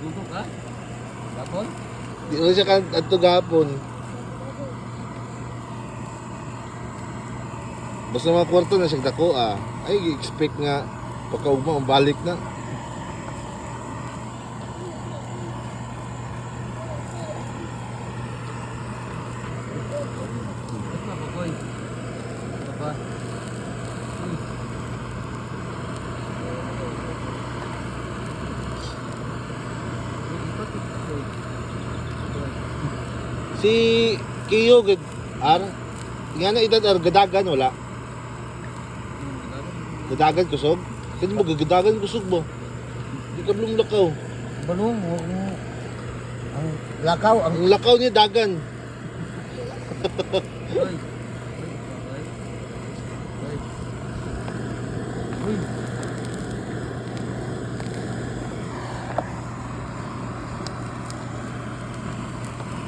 Dudok ka? Bakon? Di ko siya kanto gapon. Basta mga kwarto na siya dako ah. Ay, expect nga pagkaugma ang balik na. Ito ba, Bakoy? Ito ba? Si Kiyo gid ar nga na edad ar gadagan wala. Gadagan kusog. Kani mo gadagan kusog mo. Di ka blong lakaw. Balong mo ang lakaw ang Ang lakaw niya dagan. Uy. Uy. Uy.